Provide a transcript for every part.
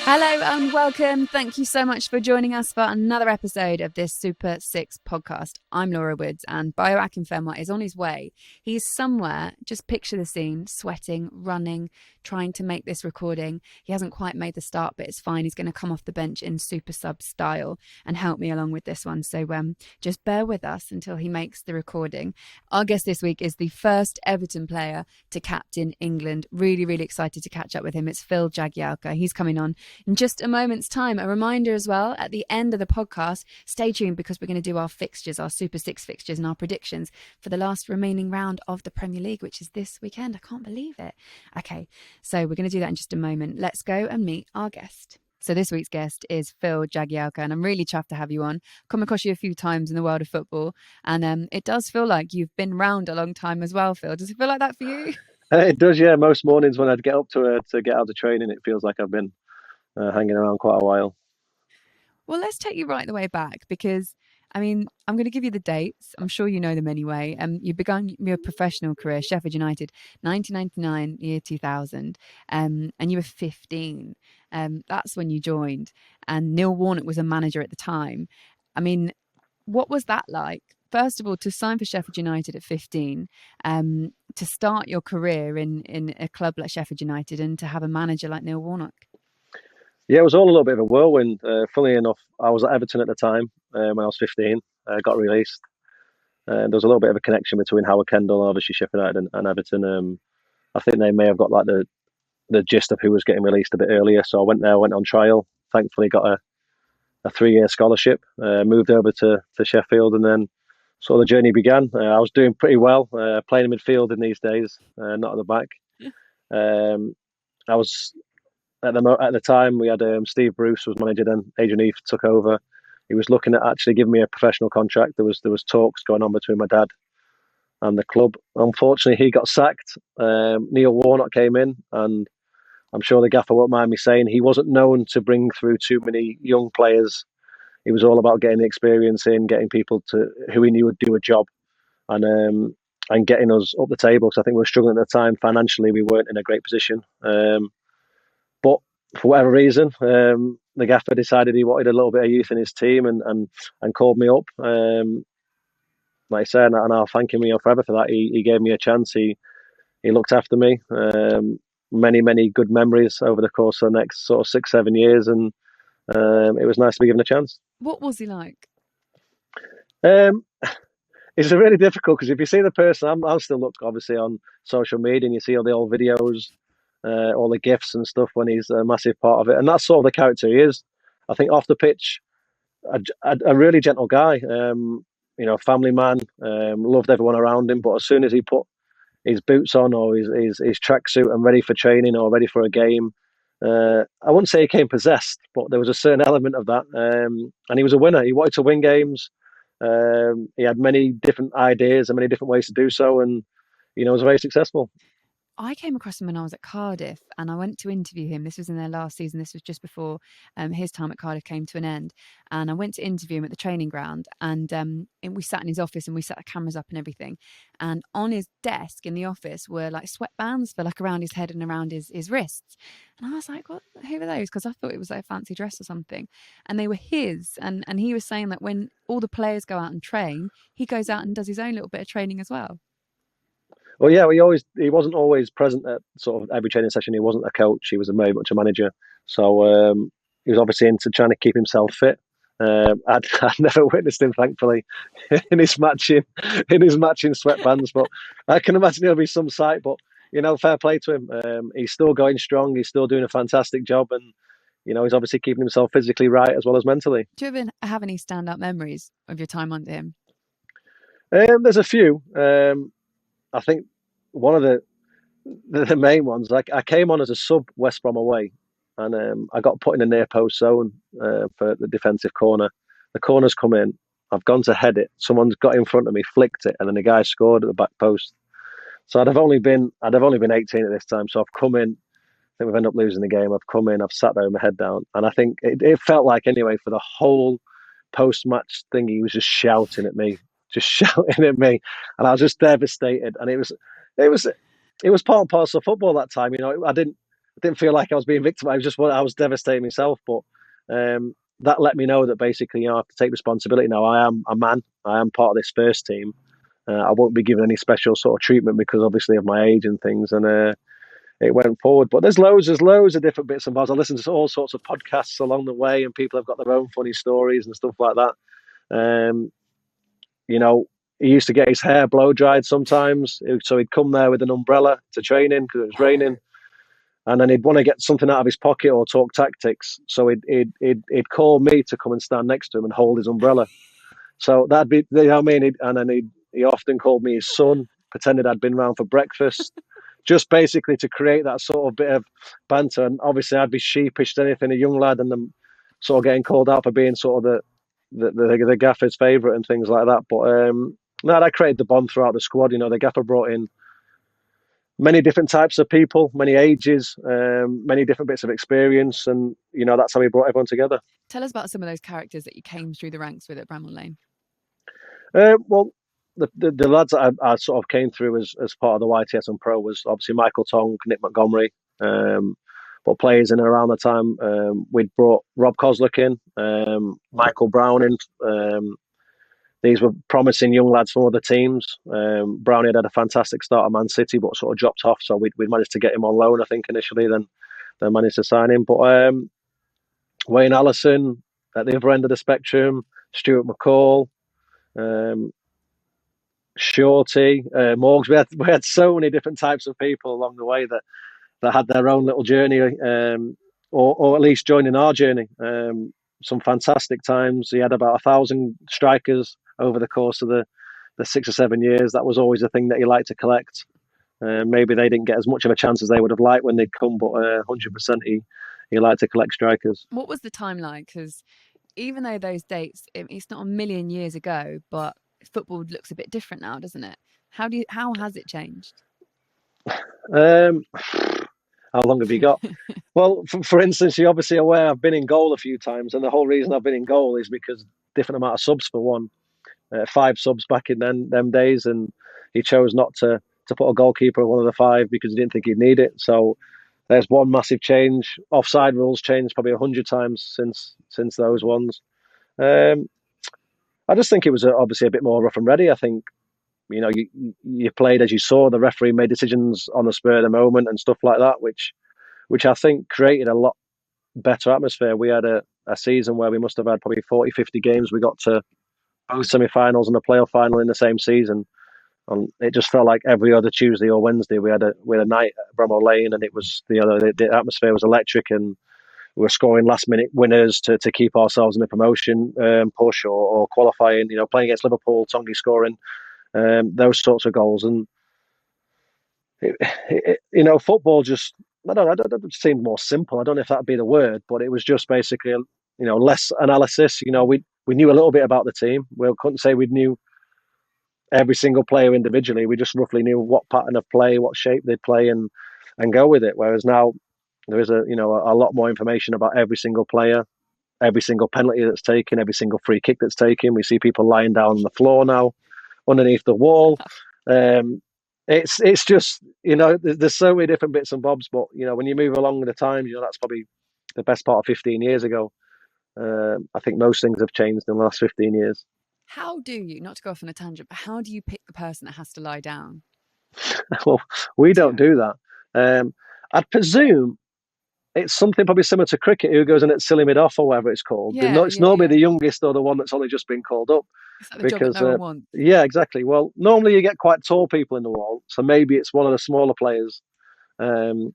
Hello and welcome. Thank you so much for joining us for another episode of this Super 6 podcast. I'm Laura Woods and Bayo Akinfenwa is on his way. He's somewhere, just picture the scene, sweating, running, trying to make this recording. He hasn't quite made the start, but it's fine. He's going to come off the bench in super sub style and help me along with this one. So just bear with us until he makes the recording. Our guest this week is the first Everton player to captain England. Really, really excited to catch up with him. It's Phil Jagielka. He's coming on in just a moment's time. A reminder as well, at the end of the podcast, stay tuned because we're going to do our fixtures, our Super 6 fixtures and our predictions for the last remaining round of the Premier League, which is this weekend. I can't believe it. Okay, so we're going to do that in just a moment. Let's go and meet our guest. So this week's guest is Phil Jagielka, and I'm really chuffed to have you on. Come across you a few times in the world of football, and it does feel like you've been round a long time as well, Phil. Does it feel like that for you? It does, yeah. Most mornings when I'd get up to get out of training, it feels like I've been hanging around quite a while. Well, let's take you right the way back because, I mean, I'm going to give you the dates. I'm sure you know them anyway. You began your professional career, Sheff United, 1999, year 2000, and you were 15. That's when you joined. And Neil Warnock was a manager at the time. I mean, what was that like? First of all, to sign for Sheffield United at 15, to start your career in a club like Sheffield United and to have a manager like Neil Warnock. Yeah, it was all a little bit of a whirlwind. Funnily enough, I was at Everton at the time when I was 15. Got released. There was a little bit of a connection between Howard Kendall, obviously Sheffield United, and Everton. I think they may have got like the gist of who was getting released a bit earlier. So I went there, went on trial. Thankfully, got a 3-year scholarship. Moved over to Sheffield, and then sort of the journey began. I was doing pretty well, playing in midfield in these days, not at the back. I was at the time we had Steve Bruce was manager then. Adrian Heath took over. He was looking at actually giving me a professional contract. There was talks going on between my dad and the club. Unfortunately, he got sacked. Neil Warnock came in, and I'm sure the gaffer won't mind me saying he wasn't known to bring through too many young players. He was all about getting the experience in, getting people to who he knew would do a job, and getting us up the table. Because I think we were struggling at the time financially. We weren't in a great position. But for whatever reason, the gaffer decided he wanted a little bit of youth in his team and called me up. Like I said, and I'll thank him forever for that. He gave me a chance. He looked after me. Many good memories over the course of the next sort of 6-7 years, and it was nice to be given a chance. What was he like? It's really difficult because if you see the person, I'll still look obviously on social media, and you see all the old videos, all the gifs and stuff when he's a massive part of it, and that's sort of the character he is. I think off the pitch, a really gentle guy, family man, loved everyone around him. But as soon as he put his boots on or his tracksuit and ready for training or ready for a game, I wouldn't say he came possessed, but there was a certain element of that. And he was a winner. He wanted to win games. He had many different ideas and many different ways to do so, and was very successful. I came across him when I was at Cardiff and I went to interview him. This was in their last season. This was just before his time at Cardiff came to an end. And I went to interview him at the training ground, and we sat in his office and we set the cameras up and everything. And on his desk in the office were like sweatbands for like around his head and around his wrists. And I was like, what, who are those? Because I thought it was like a fancy dress or something. And they were his. And he was saying that when all the players go out and train, he goes out and does his own little bit of training as well. Well, yeah, he wasn't always present at sort of every training session. He wasn't a coach. He was very much a manager. So he was obviously into trying to keep himself fit. I'd never witnessed him, thankfully, in his matching sweatbands. But I can imagine he'll be some sight. But fair play to him. He's still going strong. He's still doing a fantastic job, and he's obviously keeping himself physically right as well as mentally. Do you ever have any standout memories of your time under him? There's a few. I think one of the main ones, like I came on as a sub West Brom away, and I got put in a near post zone for the defensive corner. The corner's come in. I've gone to head it. Someone's got in front of me, flicked it, and then the guy scored at the back post. So I'd have only been 18 at this time. So I've come in. I think we've ended up losing the game. I've come in. I've sat there with my head down, and I think it felt like anyway for the whole post-match thing, he was just shouting at me, and I was just devastated. And it was part and parcel of football that time. I didn't didn't feel like I was being victimised. I was devastated myself. But that let me know that basically, I have to take responsibility now. I am a man. I am part of this first team. I won't be given any special sort of treatment because obviously of my age and things. And it went forward. But there's loads of different bits and bobs. I listen to all sorts of podcasts along the way, and people have got their own funny stories and stuff like that. He used to get his hair blow dried sometimes, so he'd come there with an umbrella to training because it was raining, and then he'd want to get something out of his pocket or talk tactics. So he'd call me to come and stand next to him and hold his umbrella. So that'd be, you know what I mean? And then he often called me his son, pretended I'd been round for breakfast, just basically to create that sort of bit of banter. And obviously I'd be sheepish to anything, a young lad, and then sort of getting called out for being sort of the gaffer's favourite and things like that. But no, that created the bond throughout the squad. The gaffer brought in many different types of people, many ages, many different bits of experience, and that's how he brought everyone together. Tell us about some of those characters that you came through the ranks with at Bramall Lane. Well, the lads that I sort of came through as part of the YTS and Pro was obviously Michael Tong, Nick Montgomery, but players in and around the time. We'd brought Rob Koslick in, Michael Brown in. These were promising young lads from other teams. Brownie had a fantastic start at Man City, but sort of dropped off. So we'd managed to get him on loan, I think, initially. Then managed to sign him. But Wayne Allison at the other end of the spectrum, Stuart McCall, Shorty, Morgs. We had so many different types of people along the way that had their own little journey, or at least joining our journey. Some fantastic times. He had about 1,000 strikers over the course of the 6 or 7 years. That was always a thing that he liked to collect. Maybe they didn't get as much of a chance as they would have liked when they'd come, but 100% he liked to collect strikers. What was the time like? Because even though those dates, it's not a million years ago, but football looks a bit different now, doesn't it? How has it changed? How long have you got? Well, for instance, you're obviously aware I've been in goal a few times, and the whole reason I've been in goal is because different amount of subs for one. 5 subs back in them days, and he chose not to put a goalkeeper in one of the 5 because he didn't think he'd need it. So there's one massive change. Offside rules changed probably 100 times since those ones. I just think it was obviously a bit more rough and ready. I think you played as you saw. The referee made decisions on the spur of the moment and stuff like that, which I think created a lot better atmosphere. We had a season where we must have had probably 40, 50 games. We got to both semi-finals and the playoff final in the same season. And it just felt like every other Tuesday or Wednesday we had a night at Bramall Lane, and it was the atmosphere was electric, and we were scoring last-minute winners to keep ourselves in the promotion push or qualifying. Playing against Liverpool, Tongi scoring those sorts of goals, and football just I don't know, it seemed more simple. I don't know if that'd be the word, but it was just basically less analysis. We knew a little bit about the team. We couldn't say we knew every single player individually. We just roughly knew what pattern of play, what shape they'd play, and go with it. Whereas now there is a lot more information about every single player, every single penalty that's taken, every single free kick that's taken. We see people lying down on the floor now, underneath the wall. It's just there's so many different bits and bobs, but when you move along with the times, that's probably the best part of 15 years ago. I think most things have changed in the last 15 years. How do you, not to go off on a tangent, but how do you pick the person that has to lie down? Well, we don't do that. I'd presume it's something probably similar to cricket, who goes in at silly mid-off or whatever it's called. It's normally the youngest or the one that's only just been called up. It's like the job that no one wants. Yeah, exactly. Well, normally you get quite tall people in the wall, so maybe it's one of the smaller players that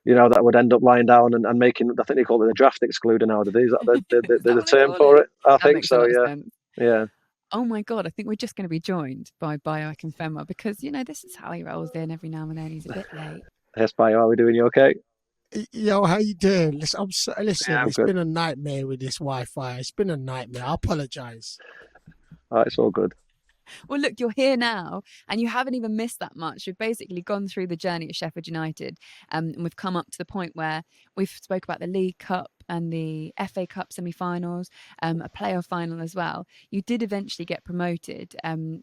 would end up lying down and making, I think they call it the draft excluder nowadays. Is that the term for it? I think so, yeah. Yeah. Oh my God, I think we're just going to be joined by Bayo Akinfenwa because, this is how he rolls in every now and then. He's a bit late. Yes, Bayo, are we doing you okay? Yo, how you doing? Listen, it's good. Been a nightmare with this Wi-Fi. It's been a nightmare. I apologise. It's all good. Well, look, you're here now and you haven't even missed that much. You've basically gone through the journey at Sheff Utd, and we've come up to the point where we've spoke about the League Cup and the FA Cup semi-finals, a playoff final as well. You did eventually get promoted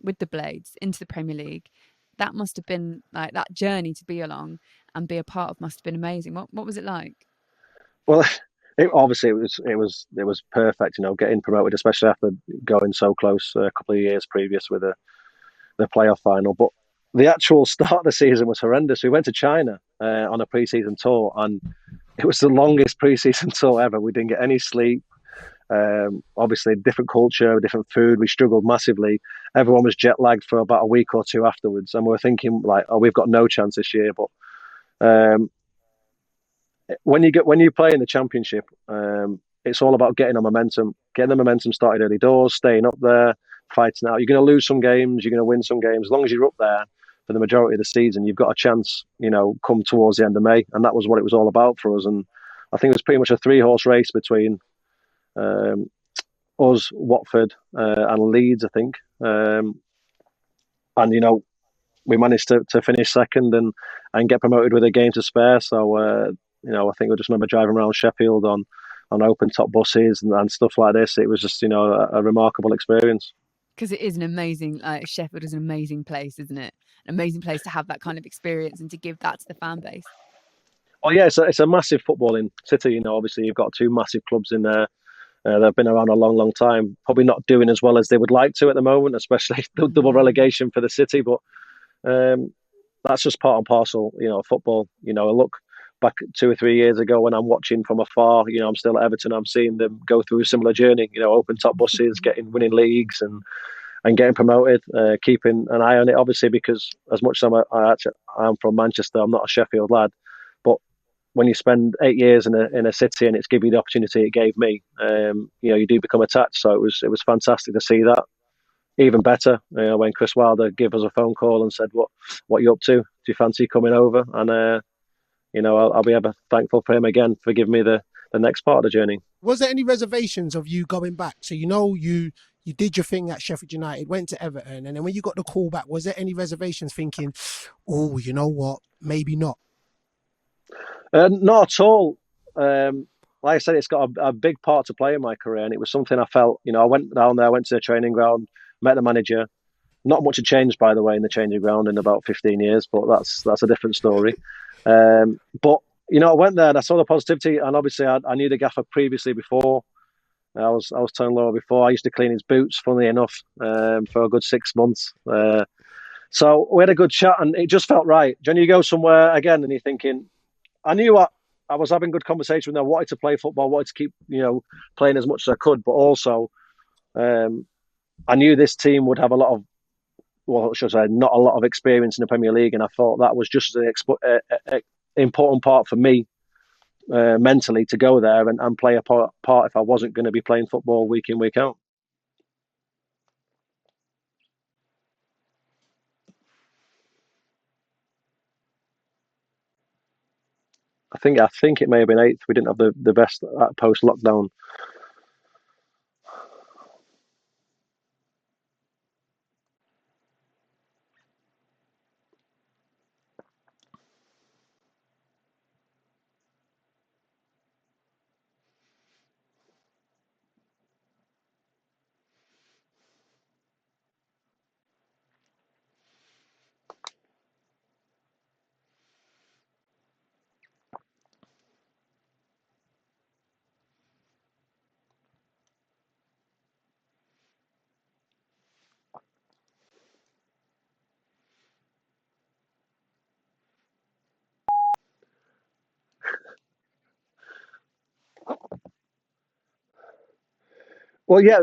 with the Blades into the Premier League. That must have been like that journey to be along. and be a part of must have been amazing. What was it like? Well, obviously it was perfect, getting promoted, especially after going so close a couple of years previous with the playoff final. But the actual start of the season was horrendous. We went to China on a pre-season tour, and it was the longest pre-season tour ever. We didn't get any sleep. Obviously, different culture, different food. We struggled massively. Everyone was jet lagged for about a week or two afterwards, and we were thinking like, "Oh, we've got no chance this year." But when you play in the championship, it's all about getting the momentum started early doors, staying up there, fighting out. You're going to lose some games, you're going to win some games. As long as you're up there for the majority of the season, you've got a chance. Come towards the end of May, and that was what it was all about for us. And I think it was pretty much a 3-horse race between us, Watford, and Leeds, I think. And we managed to finish second and get promoted with a game to spare. So I think I just remember driving around Sheffield on open top buses and stuff like this. It was just a remarkable experience. Because it is an amazing, Sheffield is an amazing place, isn't it? An amazing place to have that kind of experience and to give that to the fan base. Oh yeah, it's a massive footballing city. Obviously you've got 2 massive clubs in there. They've been around a long, long time. Probably not doing as well as they would like to at the moment, especially the double relegation for the city. But that's just part and parcel, of football. I look back 2 or 3 years ago when I'm watching from afar. I'm still at Everton. I'm seeing them go through a similar journey. Open top buses, winning leagues and getting promoted. Keeping an eye on it, obviously, because as much as I'm from Manchester, I'm not a Sheffield lad. But when you spend 8 years in a city and it's given you the opportunity it gave me, you do become attached. So it was fantastic to see that. Even better, when Chris Wilder gave us a phone call and said, "What are you up to? Do you fancy coming over?" And I'll be ever thankful for him again for giving me the next part of the journey. Was there any reservations of you going back? So you did your thing at Sheffield United, went to Everton, and then when you got the call back, was there any reservations thinking, "Oh, you know what, maybe not"? Not at all. Like I said, it's got a big part to play in my career, and it was something I felt. I went down there, went to the training ground, met the manager. Not much had changed, by the way, in the changing ground in about 15 years, but that's a different story. But I went there and I saw the positivity, and obviously I knew the gaffer previously before. I was telling Laura before, I used to clean his boots, funnily enough, for a good 6 months. So we had a good chat, and it just felt right. When you go somewhere again and you're thinking, I knew I was having good conversation with them. I wanted to play football, wanted to keep playing as much as I could, but also I knew this team would have not a lot of experience in the Premier League, and I thought that was just an important part for me mentally to go there and play a part if I wasn't going to be playing football week in, week out. I think it may have been 8th. We didn't have the best post lockdown. Well, yeah,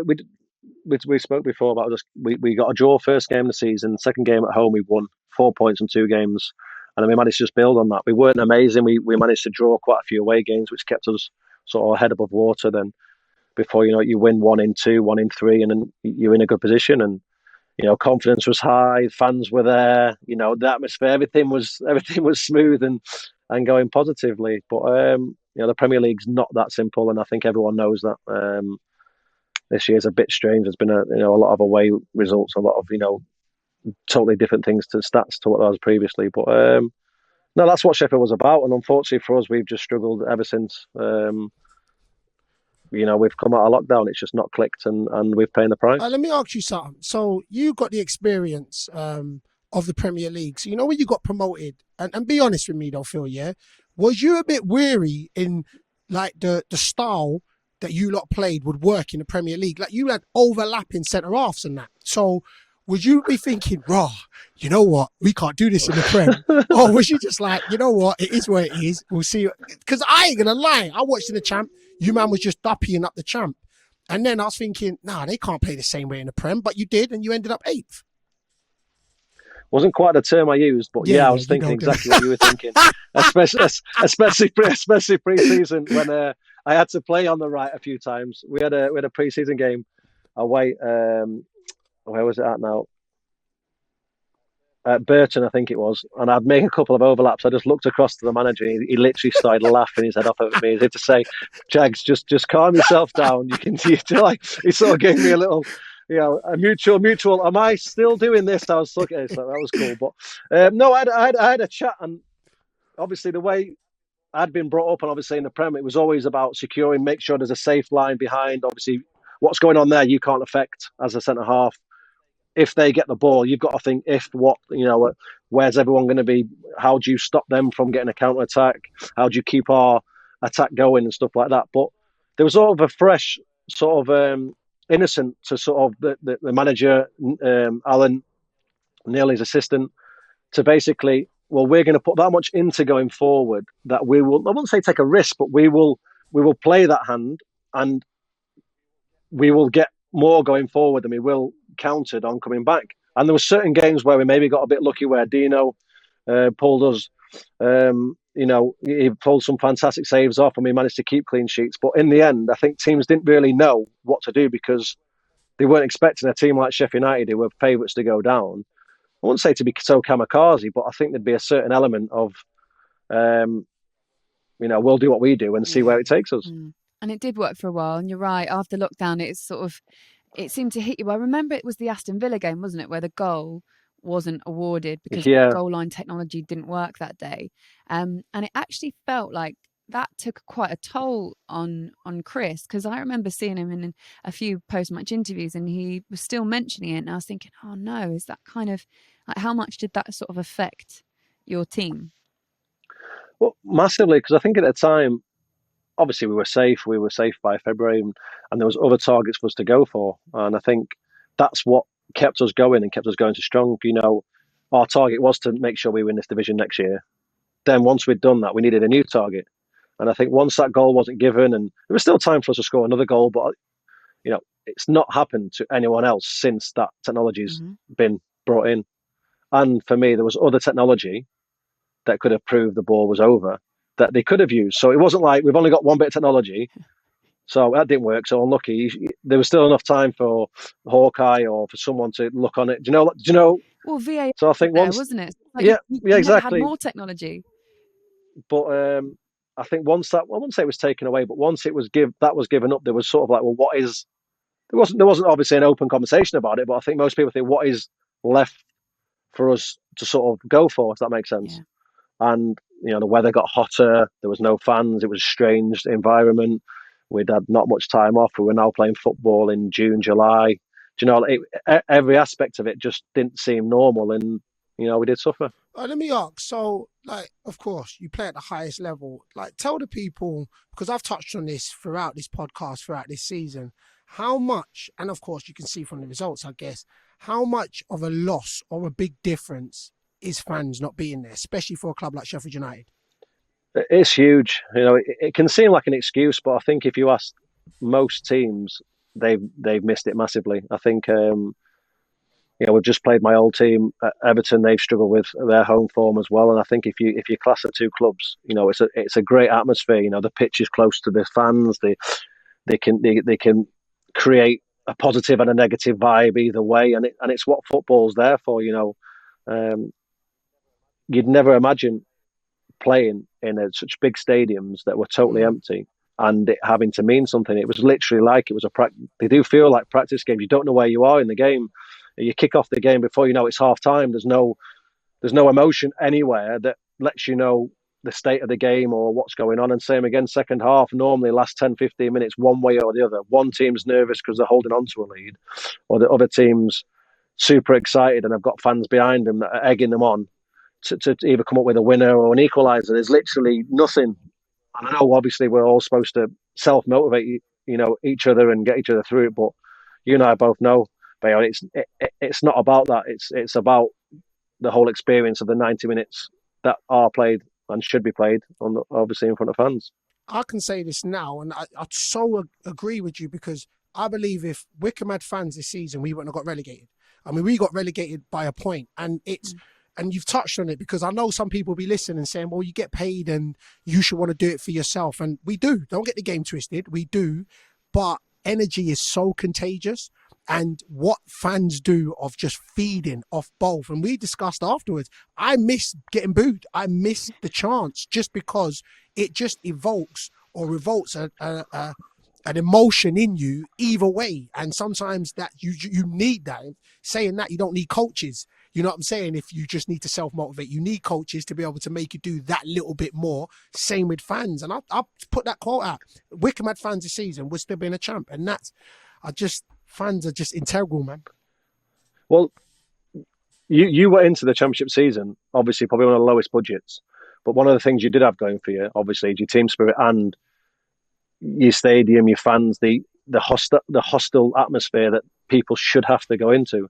we spoke before about just we got a draw first game of the season, second game at home we won 4 points in 2 games, and then we managed to just build on that. We weren't amazing. We managed to draw quite a few away games, which kept us sort of head above water. Then before you win 1 in 2, 1 in 3, and then you're in a good position. And confidence was high, fans were there. The atmosphere, everything was smooth and going positively. But the Premier League's not that simple, and I think everyone knows that. This year's a bit strange. There's been a lot of away results, a lot of totally different things to stats to what there was previously. But no, that's what Sheffield was about, and unfortunately for us, we've just struggled ever since. We've come out of lockdown. It's just not clicked, and we've paid the price. Let me ask you something. So you got the experience of the Premier League. So, you know, when you got promoted, and be honest with me though, Phil, yeah, was you a bit weary in like the style that you lot played would work in the Premier League? Like you had overlapping centre halves and that. So would you be thinking, raw, you know what, we can't do this in the Prem? Or was you just like, you know what, it is where it is, we'll see? Because I ain't gonna lie, I watched in the Champ, you man was just duppying up the Champ. And then I was thinking, nah, they can't play the same way in the Prem, but you did, and you ended up 8th. Wasn't quite the term I used, but I was thinking exactly what you were thinking. especially pre-season when I had to play on the right a few times. We had a pre-season game away. Where was it at now? At Burton, I think it was, and I'd make a couple of overlaps. I just looked across to the manager, and he literally started laughing his head off at me, as if to say, "Jags, just calm yourself down. Like he sort of gave me a little, a mutual. Am I still doing this?" I was looking at it, so that was cool. But no, I had a chat, and obviously the way I'd been brought up, and obviously in the Prem, it was always about securing, make sure there's a safe line behind. Obviously, what's going on there, you can't affect as a centre half. If they get the ball, you've got to think where's everyone going to be? How do you stop them from getting a counter attack? How do you keep our attack going and stuff like that? But there was sort of a fresh, sort of innocent to sort of the manager, Alan, Neil, his assistant, to basically, well, we're going to put that much into going forward that we will, I won't say take a risk, but we will play that hand and we will get more going forward than we will counted on coming back. And there were certain games where we maybe got a bit lucky where Dino pulled us, he pulled some fantastic saves off and we managed to keep clean sheets. But in the end, I think teams didn't really know what to do because they weren't expecting a team like Sheff United, who were favourites to go down. I wouldn't say to be so kamikaze, but I think there'd be a certain element of, we'll do what we do and see where it takes us. And it did work for a while. And you're right, after lockdown, it seemed to hit you. I remember it was the Aston Villa game, wasn't it, where the goal wasn't awarded because the goal line technology didn't work that day. And it actually felt like that took quite a toll on Chris, because I remember seeing him in a few post-match interviews and he was still mentioning it. And I was thinking, oh no, is that kind of, like, how much did that sort of affect your team? Well, massively, because I think at the time, obviously we were safe. We were safe by February, and there was other targets for us to go for. And I think that's what kept us going and kept us going so strong. Our target was to make sure we win this division next year. Then once we'd done that, we needed a new target. And I think once that goal wasn't given, and there was still time for us to score another goal, but it's not happened to anyone else since that technology's been brought in. And for me, there was other technology that could have proved the ball was over that they could have used. So it wasn't like we've only got one bit of technology, so that didn't work. So unlucky. There was still enough time for Hawkeye or for someone to look on it. Do you know? Well, VAR. So I think once, wasn't it? Like yeah, exactly. Had more technology. But I think once that, I wouldn't say it was taken away, but once it was given up, there was sort of like, well, what is? There wasn't obviously an open conversation about it, but I think most people think what is left for us to sort of go for, if that makes sense. Yeah. And the weather got hotter. There was no fans. It was a strange environment. We'd had not much time off. We were now playing football in June, July. Every aspect of it just didn't seem normal, and we did suffer. Let me ask. So, of course, you play at the highest level. Tell the people, because I've touched on this throughout this podcast, throughout this season, how much, and of course you can see from the results, I guess, how much of a loss or a big difference is fans not being there, especially for a club like Sheffield United? It's huge. It can seem like an excuse, but I think if you ask most teams, they've missed it massively. I think we've just played my old team at Everton. They've struggled with their home form as well. And I think if you class the two clubs, it's a great atmosphere. The pitch is close to the fans. They can create a positive and a negative vibe either way, and it's what football's there for. You'd never imagine playing in such big stadiums that were totally empty and it having to mean something. It was literally like it was they do feel like practice games. You don't know where you are in the game. You kick off the game before you know it's half time. There's no emotion anywhere that lets you know the state of the game or what's going on. And same again, second half, normally last 10, 15 minutes, one way or the other. One team's nervous because they're holding on to a lead, or the other team's super excited and have got fans behind them that are egging them on to either come up with a winner or an equaliser. There's literally nothing. And I know obviously we're all supposed to self-motivate, each other and get each other through it, but you and I both know, Bayo, it's not about that. It's about the whole experience of the 90 minutes that are played and should be played obviously in front of fans. I can say this now, and I so agree with you, because I believe if Wycombe had fans this season, we wouldn't have got relegated. I mean, we got relegated by a point, and and you've touched on it, because I know some people be listening and saying, well, you get paid and you should want to do it for yourself. And we do. Don't get the game twisted. We do. But energy is so contagious. And what fans do of just feeding off both. And we discussed afterwards, I miss getting booed. I miss the chance, just because it just evokes or revolts an emotion in you either way. And sometimes that you need that. Saying that, you don't need coaches. You know what I'm saying? If you just need to self-motivate, you need coaches to be able to make you do that little bit more. Same with fans. And I'll put that quote out. Wycombe had fans this season, we're still being a champ. And fans are just integral, man. Well, you went into the championship season, obviously probably one of the lowest budgets. But one of the things you did have going for you, obviously, is your team spirit and your stadium, your fans, the hostile atmosphere that people should have to go into.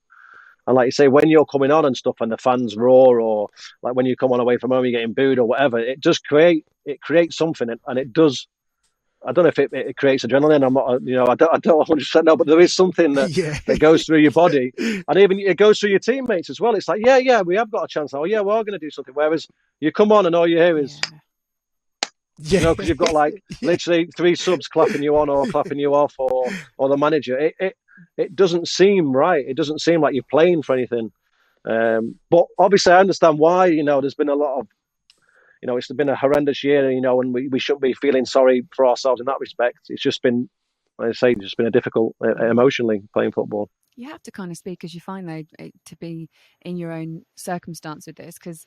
And like you say, when you're coming on and stuff and the fans roar, or like when you come on away from home, you're getting booed or whatever, it creates something, and it does. I don't know if it creates adrenaline. I'm not, I don't 100% know, but there is something that goes through your body, and even it goes through your teammates as well. It's like, yeah, we have got a chance now. Oh, yeah, we're going to do something. Whereas you come on and all you hear is, because you've got like literally 3 subs clapping you on or clapping you off, or the manager. It doesn't seem right. It doesn't seem like you're playing for anything. But obviously, I understand why. There's been a lot of, it's been a horrendous year. And we shouldn't be feeling sorry for ourselves in that respect. It's just been, like I say, just been a difficult emotionally playing football. You have to kind of speak as you find, though, to be in your own circumstance with this, because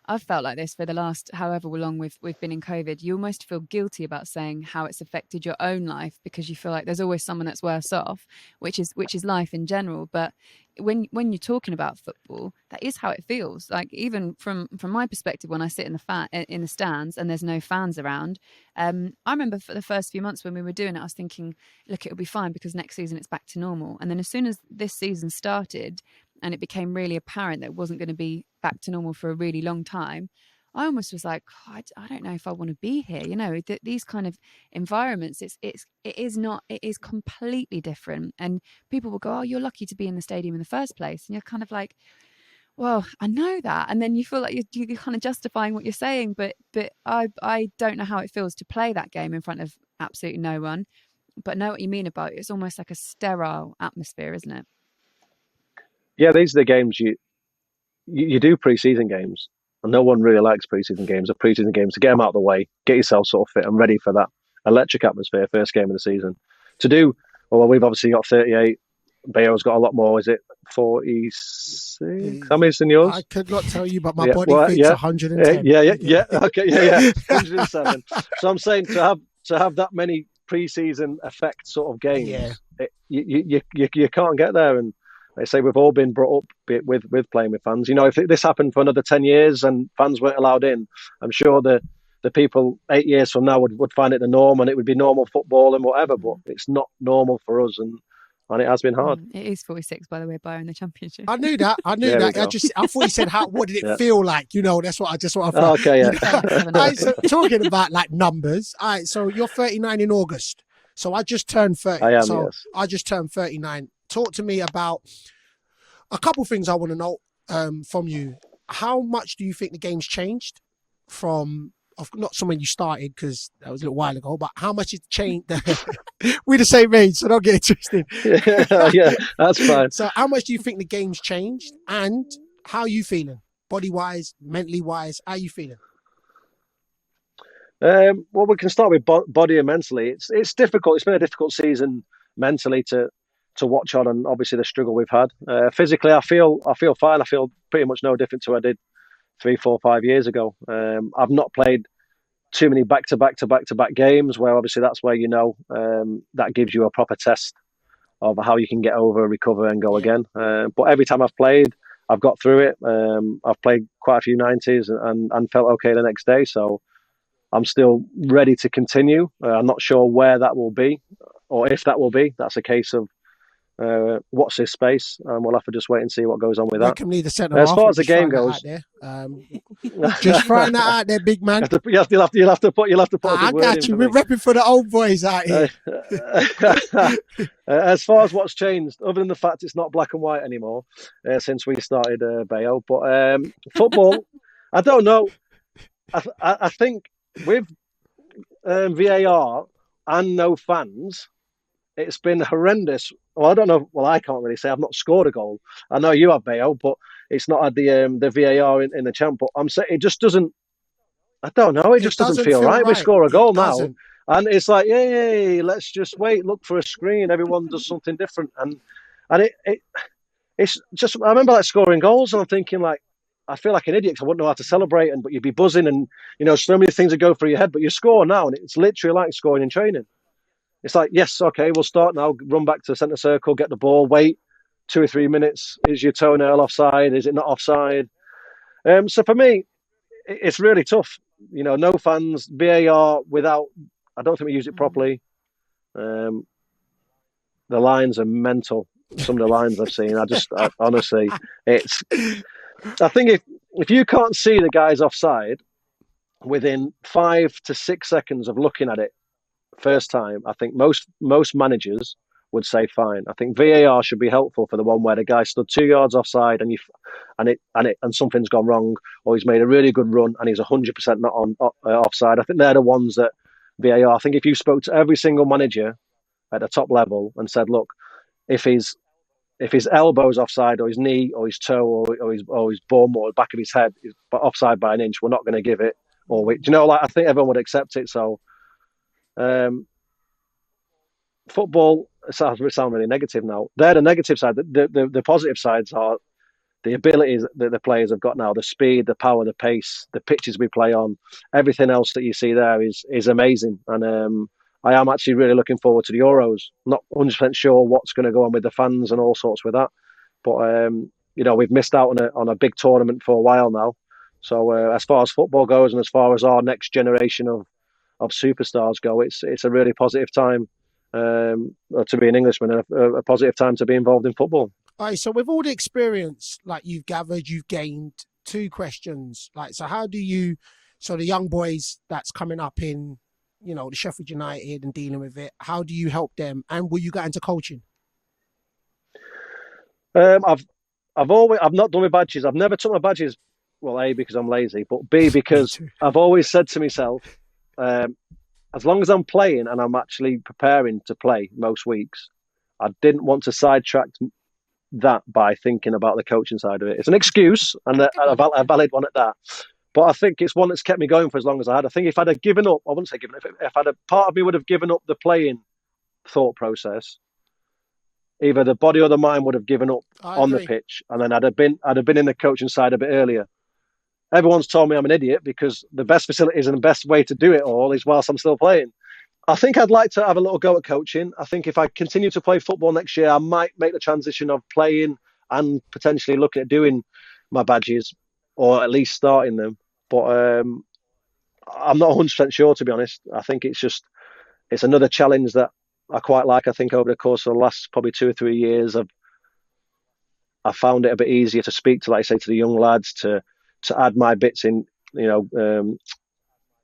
I've felt like this for the last however long we've been in COVID. You almost feel guilty about saying how it's affected your own life, because you feel like there's always someone that's worse off, which is life in general. But when you're talking about football, that is how it feels. Like, even from my perspective, when I sit in the stands and there's no fans around, I remember for the first few months when we were doing it, I was thinking, look, it'll be fine because next season it's back to normal. And then as soon as this season started, and it became really apparent that it wasn't going to be back to normal for a really long time, I almost was like, I don't know if I want to be here. These kind of environments, it is completely different. And people will go, oh, you're lucky to be in the stadium in the first place. And you're kind of like, well, I know that. And then you feel like you're kind of justifying what you're saying, but I don't know how it feels to play that game in front of absolutely no one. But I know what you mean about it. It's almost like a sterile atmosphere, isn't it? Yeah, these are the games you do pre-season games, and no one really likes pre-season games. The pre-season games to get them out of the way, get yourself sort of fit and ready for that electric atmosphere, first game of the season. We've obviously got 38. Bayo's got a lot more. Is it 46? How many than yours? I could not tell you, but my body thinks 110. Yeah. Okay, 107. So I'm saying to have that many pre-season effect sort of games, you can't get there. And they say we've all been brought up with playing with fans. If this happened for another 10 years and fans weren't allowed in, I'm sure the people 8 years from now would find it the norm, and it would be normal football and whatever. But it's not normal for us, and it has been hard. It is 46, by the way, Bayo, in the championship. I knew that. I thought he said, what did it feel like? That's what I thought. Oh, okay, yeah. Right, so talking about like numbers. All right, so you're 39 in August. So I just turned 30. I am, yes. I just turned 39. Talk to me about a couple of things I want to know from you. How much do you think the game's changed from, not from when you started, because that was a little while ago, but how much it's changed? We're the same age, so don't get it twisted. Yeah, that's fine. So how much do you think the game's changed, and how are you feeling? Body-wise, mentally-wise, how are you feeling? Well, we can start with body and mentally. It's difficult. It's been a difficult season mentally to watch on, and obviously the struggle we've had. Physically, I feel fine. I feel pretty much no different to what I did 3, 4, 5 years ago. I've not played too many back-to-back games, where obviously that's where that gives you a proper test how you can get over, recover, and go again. But every time I've played, I've got through it. I've played quite a few 90s and felt okay the next day. So I'm still ready to continue. I'm not sure where that will be or if that will be. That's a case of what's his space, and we'll have to just wait and see what goes on with that. Reckon need a centre As half. far as the game goes, just throwing that out there, big man. You'll have to put. I got you. We're repping for the old boys out here. As far as what's changed, other than the fact it's not black and white anymore since we started Bayo, but football, I don't know. I think with VAR and no fans, it's been horrendous. Well, I don't know. Well, I can't really say. I've not scored a goal. I know you have, Bayo, but it's not had the VAR in the champ. But I'm saying it just doesn't. I don't know. It just doesn't feel right. We score a goal now, and it's like, yay! Let's just wait, look for a screen. Everyone does something different, and it's just. I remember like scoring goals, and I'm thinking like, I feel like an idiot because I wouldn't know how to celebrate, but you'd be buzzing, and so many things would go through your head. But you score now, and it's literally like scoring in training. It's like, yes, okay, we'll start now. Run back to the centre circle, get the ball, wait 2 or 3 minutes. Is your toenail offside? Is it not offside? So for me, it's really tough. No fans, VAR without. I don't think we use it properly. The lines are mental. Some of the lines I've seen, honestly, it's. I think if you can't see the guy's offside within 5 to 6 seconds of looking at it first time, I think most managers would say fine. I think VAR should be helpful for the one where the guy stood 2 yards offside and something's gone wrong, or he's made a really good run and he's 100% not on offside. I think they're the ones that VAR. I think if you spoke to every single manager at the top level and said, look, if his elbow's offside or his knee or his toe or his bum or the back of his head is offside by an inch, we're not going to give it. I think everyone would accept it. So. Football sounds really negative now. They're the negative side. The positive sides are the abilities that the players have got now, the speed, the power, the pace, the pitches we play on. Everything else that you see there is amazing. And I am actually really looking forward to the Euros. Not 100% sure what's going to go on with the fans and all sorts with that. But, we've missed out on a big tournament for a while now. So as far as football goes and as far as our next generation of superstars go, it's a really positive time to be an Englishman and a positive time to be involved in football. All right, so with all the experience like you've gathered, you've gained, 2 questions. So how do you, the young boys that's coming up in, the Sheff United and dealing with it, how do you help them? And will you get into coaching? I've not done my badges. I've never took my badges. Well, A, because I'm lazy, but B, because I've always said to myself, as long as I'm playing and I'm actually preparing to play most weeks, I didn't want to sidetrack that by tthinking about the coaching side of it. It's an excuse and a valid one at that. But I think it's one that's kept me going for as long as I had. I think if I'd have given up, I wouldn't say given up, if I'd have, part of me would have given up the playing thought process, either the body or the mind would have given up on the pitch, and then I'd have been in the coaching side a bit earlier. Everyone's told me I'm an idiot because the best facilities and the best way to do it all is whilst I'm still playing. I think I'd like to have a little go at coaching. I think if I continue to play football next year, I might make the transition of playing and potentially looking at doing my badges or at least starting them. But I'm not 100% sure, to be honest. I think it's another challenge that I quite like. I think over the course of the last probably 2 or 3 years, I found it a bit easier to speak to, like I say, to the young lads, to add my bits in,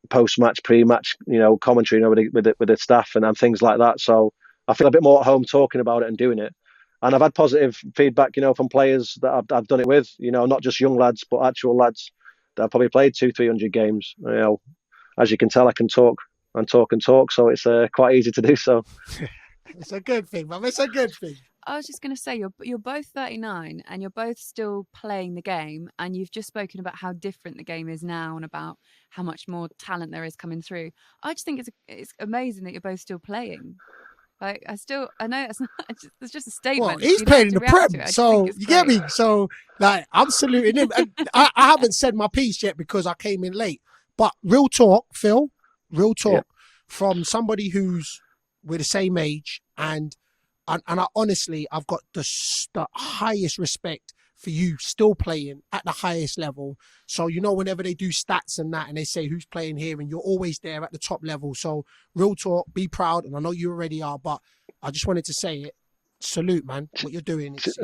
post-match, pre-match, commentary, with the staff and things like that. So I feel a bit more at home talking about it and doing it. And I've had positive feedback, from players that I've done it with, not just young lads, but actual lads that I've probably played 200-300 games. As you can tell, I can talk and talk and talk. So it's quite easy to do so. It's a good thing, man. It's a good thing. I was just going to say, you're both 39 and you're both still playing the game, and you've just spoken about how different the game is now and about how much more talent there is coming through. I just think it's amazing that you're both still playing. Like I know it's just a statement. Well, he's playing in the Prem, so you get me. So I'm saluting him. And I haven't said my piece yet because I came in late. But real talk, Phil, from somebody who's we're the same age, and And I honestly, I've got the highest respect for you still playing at the highest level. So, whenever they do stats and that, and they say who's playing here, and you're always there at the top level. So, real talk, be proud. And I know you already are, but I just wanted to say it. Salute, man. What you're doing is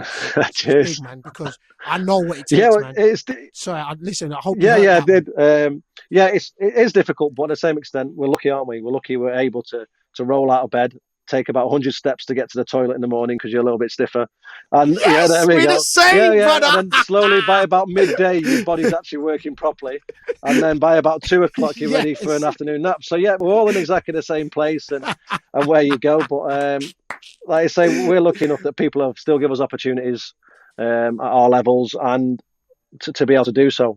big, man, because I know what it takes, man. Listen, I hope you heard that, it is difficult, but at the same extent, we're lucky, aren't we? We're lucky we're able to roll out of bed, take about 100 steps to get to the toilet in the morning because you're a little bit stiffer. And yes, there we go. The same, brother. And then slowly, by about midday, your body's actually working properly. And then by about 2 o'clock, you're ready for an afternoon nap. So, yeah, we're all in exactly the same place and where you go. But like I say, we're lucky enough that people have still give us opportunities at our levels and to be able to do so.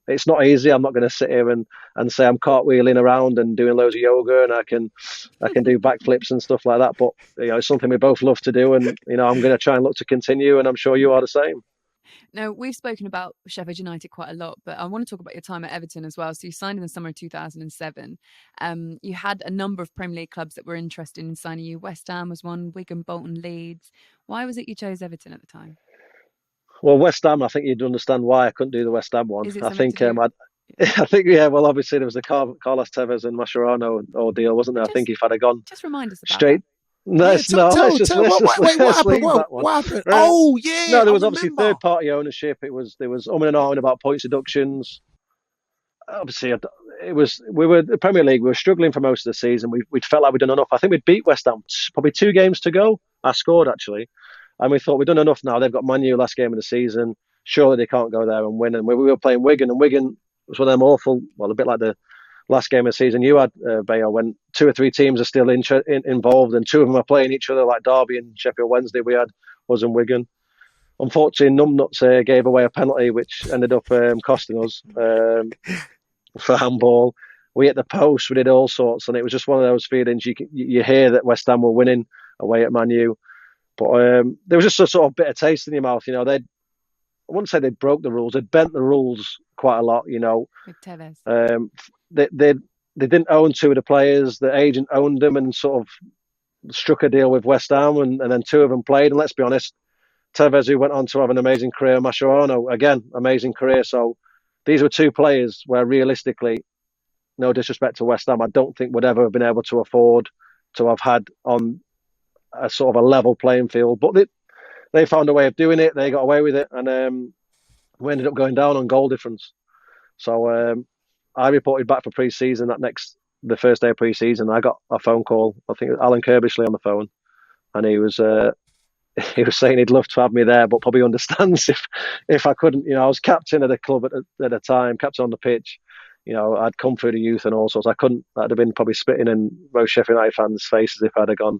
It's not easy. I'm not going to sit here and say I'm cartwheeling around and doing loads of yoga and I can do backflips and stuff like that. But it's something we both love to do, and I'm going to try and look to continue, and I'm sure you are the same. Now, we've spoken about Sheffield United quite a lot, but I want to talk about your time at Everton as well. So you signed in the summer of 2007. You had a number of Premier League clubs that were interested in signing you. West Ham was one, Wigan, Bolton, Leeds. Why was it you chose Everton at the time? Well, West Ham, I think you'd understand why I couldn't do the West Ham one. I think, well, obviously there was the Carlos Tevez and Mascherano ordeal, wasn't there? I think if I'd have gone just remind us about straight. That. What happened? Oh, yeah. No, there was obviously third-party ownership. There was and ahhing about points deductions. Obviously, we were the Premier League. We were struggling for most of the season. We'd felt like we'd done enough. I think we'd beat West Ham probably 2 games to go. I scored actually, and we thought we'd done enough now. They've got Man U last game of the season. Surely they can't go there and win. And we were playing Wigan, and Wigan was one of them awful. Well, a bit like the last game of the season you had, Bayo, when 2 or 3 teams are still involved and 2 of them are playing each other, like Derby and Sheffield Wednesday was in Wigan. Unfortunately, Numbnuts gave away a penalty which ended up costing us for handball. We hit the post, we did all sorts, and it was just one of those feelings. You hear that West Ham were winning away at Man U, but there was just a sort of bitter taste in your mouth. I wouldn't say they broke the rules. They'd bent the rules quite a lot, With Tevez. They didn't own 2 of the players. The agent owned them and sort of struck a deal with West Ham, and then 2 of them played. And let's be honest, Tevez, who went on to have an amazing career, Mascherano, again, amazing career. So these were 2 players where realistically, no disrespect to West Ham, I don't think would ever have been able to afford to have had on a sort of a level playing field. But they found a way of doing it. They got away with it, and we ended up going down on goal difference. So I reported back for pre-season the first day of pre-season. I got a phone call. I think it was Alan Kirbishley on the phone, and he was saying he'd love to have me there, but probably understands if I couldn't. I was captain of the club at the time, captain on the pitch. I'd come through the youth and all sorts. I couldn't. That'd have been probably spitting in most Sheffield United fans' faces if I'd have gone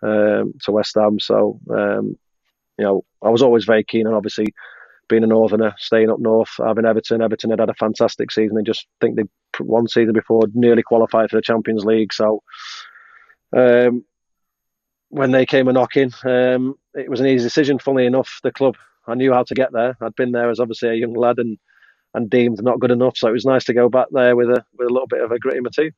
to West Ham. So I was always very keen on obviously being a Northerner, staying up north, having Everton. Everton had a fantastic season. I just think they one season before nearly qualified for the Champions League. So when they came a knocking, it was an easy decision. Funnily enough, the club, I knew how to get there. I'd been there as obviously a young lad and deemed not good enough. So it was nice to go back there with a little bit of a grit in my teeth.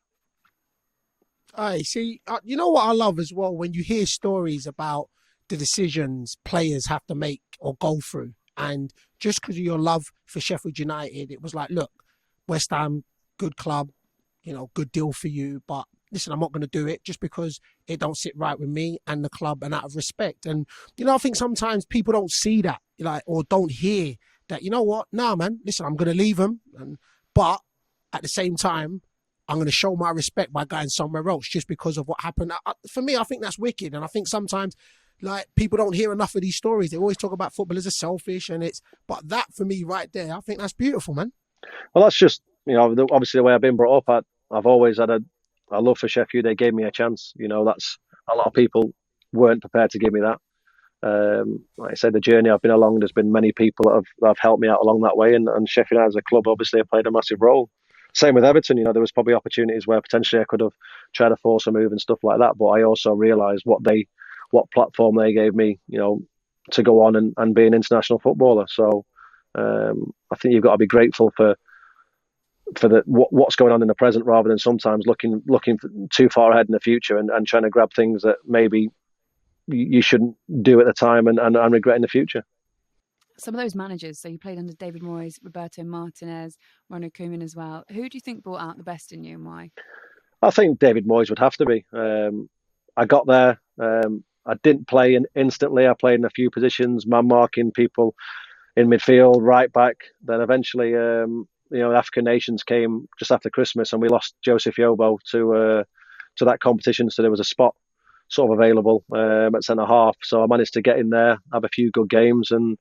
I see. You know what I love as well? When you hear stories about the decisions players have to make or go through. And just because of your love for Sheffield United, it was like, look, West Ham, good club, good deal for you. But listen, I'm not going to do it just because it don't sit right with me and the club and out of respect. And, I think sometimes people don't see that, or don't hear that, you know what? Nah, man, listen, I'm going to leave them. But at the same time, I'm going to show my respect by going somewhere else just because of what happened. For me, I think that's wicked. And I think sometimes people don't hear enough of these stories. They always talk about footballers as selfish, but that for me right there, I think that's beautiful, man. Well, that's just obviously the way I've been brought up. I've always had a love for Sheff Utd. They gave me a chance. That's a lot of people weren't prepared to give me that. Like I said, the journey I've been along, there's been many people that have helped me out along that way, and Sheff United as a club obviously have played a massive role. Same with Everton. There was probably opportunities where potentially I could have tried to force a move and stuff like that, but I also realised what platform they gave me, to go on and be an international footballer. So I think you've got to be grateful for what's going on in the present rather than sometimes looking too far ahead in the future and trying to grab things that maybe you shouldn't do at the time and regret in the future. Some of those managers, so you played under David Moyes, Roberto Martinez, Ronald Koeman as well. Who do you think brought out the best in you and why? I think David Moyes would have to be. I got there. I didn't play instantly. I played in a few positions, man marking people in midfield, right back. Then eventually, the African nations came just after Christmas, and we lost Joseph Yobo to that competition. So there was a spot sort of available at centre half. So I managed to get in there, have a few good games, and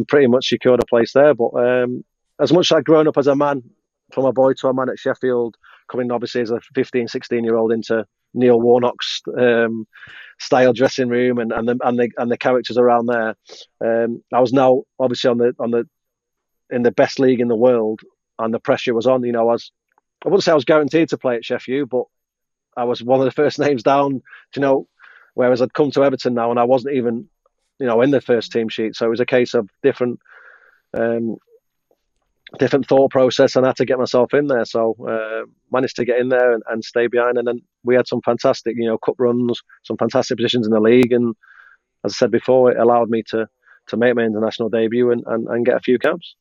pretty much secured a place there. But as much as I'd grown up as a man, from a boy to a man at Sheffield, coming obviously as a 15, 16-year-old into Neil Warnock's style dressing room and the characters around there, I was now obviously in the best league in the world, and the pressure was on. I wouldn't say I was guaranteed to play at Sheff Utd, but I was one of the first names down. Whereas I'd come to Everton now, and I wasn't even in the first team sheet. So it was a case of different thought process, and I had to get myself in there. So managed to get in there and stay behind. And then we had some fantastic, cup runs, some fantastic positions in the league. And as I said before, it allowed me to make my international debut and get a few caps.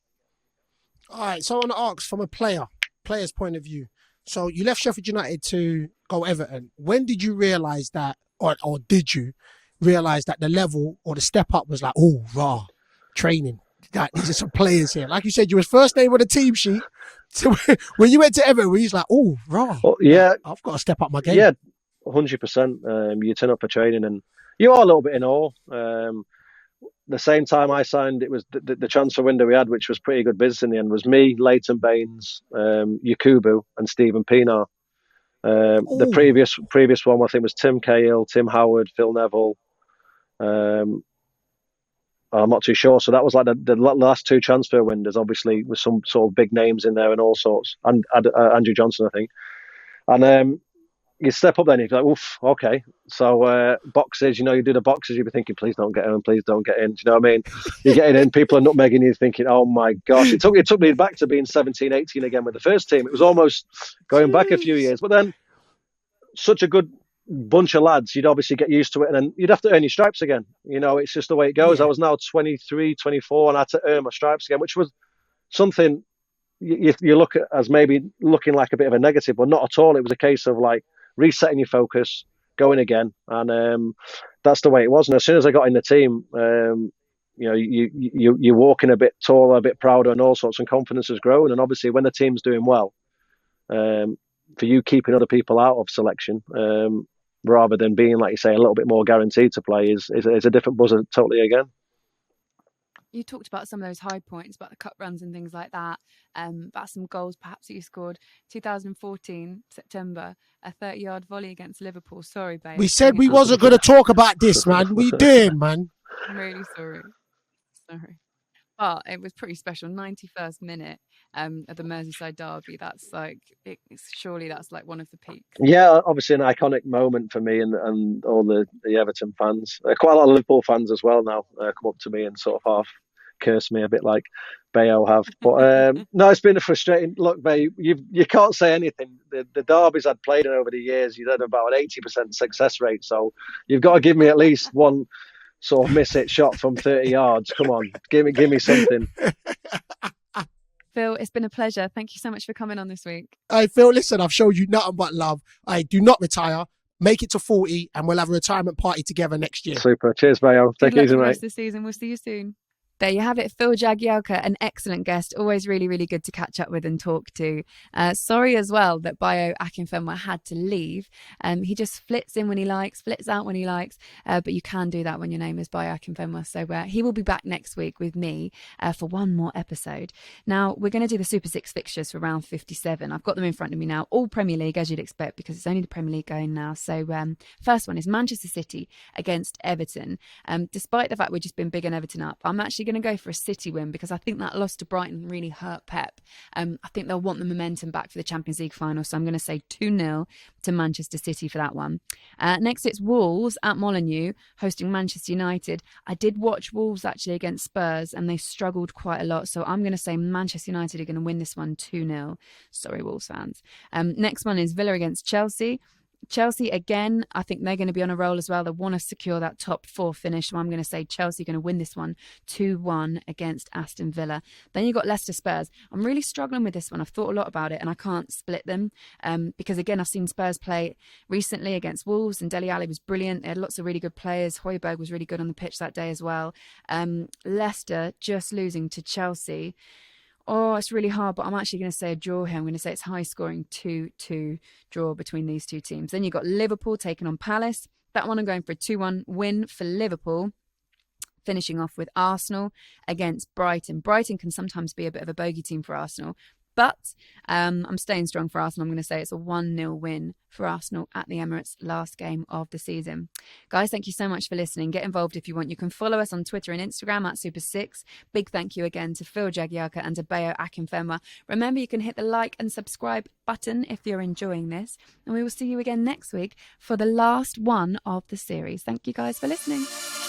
All right. So I want to ask from a player's point of view. So you left Sheffield United to go Everton. When did you realise that, or did you realise that the level or the step up was like, oh, raw, training? That these are some players here. Like you said, you was first name on the team sheet. So when you went to Everton, were you like, oh, raw? Well, yeah, I've got to step up my game. Yeah, 100%. You turn up for training, and you are a little bit in awe. The same time I signed, it was the transfer window we had, which was pretty good business in the end, was me, Leighton Baines, Yakubu, and Stephen Pienaar. The previous one, I think, was Tim Cahill, Tim Howard, Phil Neville. I'm not too sure. So that was like the last two transfer windows, obviously, with some sort of big names in there and all sorts. And Andrew Johnson, I think. And you step up then, you're like, oof, okay. So boxes, you do the boxes, you'll be thinking, please don't get in, please don't get in. Do you know what I mean? You're getting in, people are nutmegging you, thinking, oh my gosh. It took me back to being 17, 18 again with the first team. It was almost going back a few years. But then, such a good bunch of lads, you'd obviously get used to it, and then you'd have to earn your stripes again. It's just the way it goes. Yeah. I was now 23, 24, and I had to earn my stripes again, which was something you look at as maybe looking like a bit of a negative, but not at all. It was a case of like resetting your focus, going again, and that's the way it was. And as soon as I got in the team, you're walking a bit taller, a bit prouder, and all sorts, and confidence has grown. And obviously, when the team's doing well, for you keeping other people out of selection, rather than being, like you say, a little bit more guaranteed to play, is a different buzzer totally again. You talked about some of those high points, about the cup runs and things like that, about some goals perhaps that you scored. 2014, September, a 30-yard volley against Liverpool. Sorry, babe. We said we wasn't going to talk about this, man. We did, man. I'm really sorry. But it was pretty special. 91st minute of the Merseyside Derby. That's like, surely that's like one of the peaks. Yeah, obviously an iconic moment for me and all the Everton fans. Quite a lot of Liverpool fans as well now come up to me and sort of half curse me a bit like Bayo have. But no, it's been a frustrating look, Bayo. You can't say anything. The derbies I'd played in over the years, you had about an 80% success rate. So you've got to give me at least one sort of miss it shot from 30 yards. Come on, give me something. Phil, it's been a pleasure. Thank you so much for coming on this week. Hey, Phil, listen, I've showed you nothing but love. I do not retire. Make it to 40 and we'll have a retirement party together next year. Super. Cheers, Bayo. Take it easy, mate. The rest of the season. We'll see you soon. There you have it, Phil Jagielka, an excellent guest, always really, really good to catch up with and talk to. Sorry as well that Bayo Akinfenwa had to leave. He just flits in when he likes, flits out when he likes, but you can do that when your name is Bayo Akinfenwa. So he will be back next week with me for one more episode. Now, we're going to do the Super 6 fixtures for round 57. I've got them in front of me now, all Premier League, as you'd expect, because it's only the Premier League going now. So first one is Manchester City against Everton. Despite the fact we've just been big on Everton up, I'm actually going to go for a City win because I think that loss to Brighton really hurt Pep. I think they'll want the momentum back for the Champions League final, so I'm going to say 2-0 to Manchester City for that one. Next, it's Wolves at Molineux hosting Manchester United. I did watch Wolves actually against Spurs and they struggled quite a lot, so I'm going to say Manchester United are going to win this one 2-0. Sorry, Wolves fans. Next one is Villa against Chelsea. Chelsea, again, I think they're going to be on a roll as well. They want to secure that top 4 finish. So I'm going to say Chelsea are going to win this one 2-1 against Aston Villa. Then you've got Leicester Spurs. I'm really struggling with this one. I've thought a lot about it and I can't split them because, again, I've seen Spurs play recently against Wolves and Dele Alli was brilliant. They had lots of really good players. Højbjerg was really good on the pitch that day as well. Leicester just losing to Chelsea. Oh, it's really hard, but I'm actually going to say a draw here. I'm going to say it's high scoring 2-2 draw between these two teams. Then you've got Liverpool taking on Palace. That one I'm going for a 2-1 win for Liverpool. Finishing off with Arsenal against Brighton. Brighton can sometimes be a bit of a bogey team for Arsenal. But I'm staying strong for Arsenal. I'm going to say it's a 1-0 win for Arsenal at the Emirates, last game of the season. Guys, thank you so much for listening. Get involved if you want. You can follow us on Twitter and Instagram at Super6. Big thank you again to Phil Jagielka and to Bayo Akinfenwa. Remember, you can hit the like and subscribe button if you're enjoying this. And we will see you again next week for the last one of the series. Thank you guys for listening.